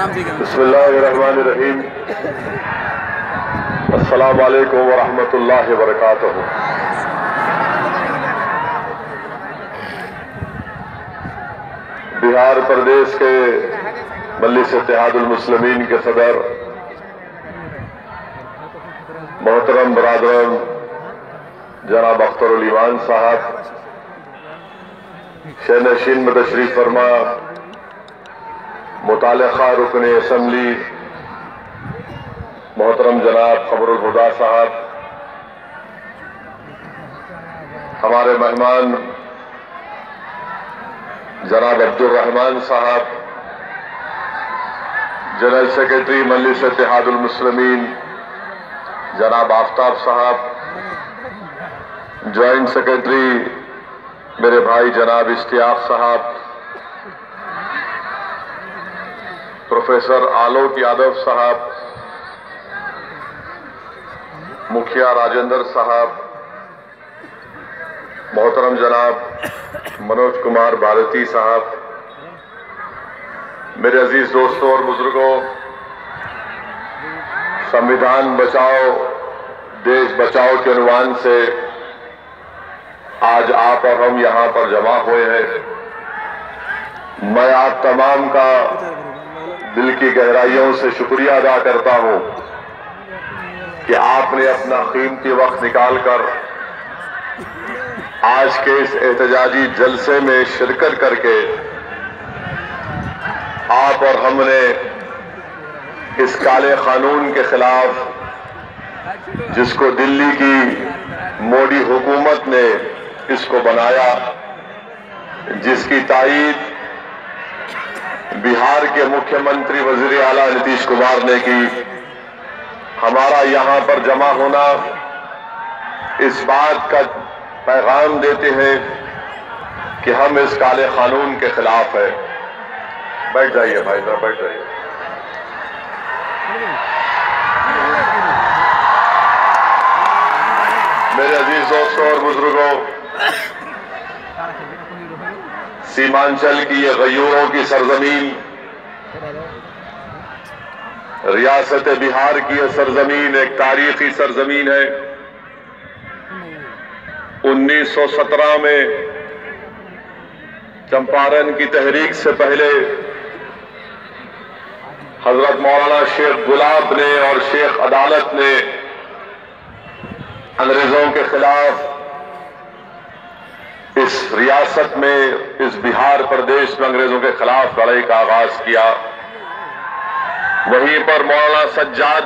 बिस्मिल्लाहिर्रहमानिर्रहीम। अस्सलामु अलैकुम व रहमतुल्लाहि व बरकातुहू। बिहार प्रदेश के मजलिस इत्तेहादुल मुस्लिमीन के सदर मोहतरम बरादरान जनाब अख्तरुल ईमान साहब, शहनशीन में तशरीफ फरमा मुतालिका रुकन असम्बली मोहतरम जनाब खबरुल हुदा साहब, हमारे मेहमान जनाब अब्दुल रहमान साहब, जनरल सेक्रेटरी मजलिस इत्तेहादुल मुस्लिमीन जनाब आफ्ताब साहब, ज्वाइंट सेक्रेटरी मेरे भाई जनाब इश्तियाक साहब, प्रोफेसर आलोक यादव साहब, मुखिया राजेंद्र साहब, मोहतरम जनाब मनोज कुमार भारती साहब, मेरे अजीज दोस्तों और बुजुर्गों, संविधान बचाओ देश बचाओ के उन्वान से आज आप और हम यहां पर जमा हुए हैं। मैं आप तमाम का दिल की गहराइयों से शुक्रिया अदा करता हूं कि आपने अपना कीमती वक्त निकालकर आज के इस एहतजाजी जलसे में शिरकत करके आप और हमने इस काले कानून के खिलाफ, जिसको दिल्ली की मोदी हुकूमत ने इसको बनाया, जिसकी तायीद बिहार के मुख्यमंत्री वजीर आला नीतीश कुमार ने की, हमारा यहां पर जमा होना इस बात का पैगाम देते हैं कि हम इस काले कानून के खिलाफ है। बैठ जाइए भाई साहब, बैठ जाइए। मेरे अजीज दोस्तों और बुजुर्गों, सीमांचल की ये गयूरों की सरजमीन, रियासत बिहार की यह सरजमीन एक तारीखी सरजमीन है। 1917 में चंपारण की तहरीक से पहले हजरत मौलाना शेख गुलाब ने और शेख अदालत ने अंग्रेजों के खिलाफ इस रियासत में, इस बिहार प्रदेश में अंग्रेजों के खिलाफ लड़ाई का आगाज किया। वहीं पर मौलाना सज्जाद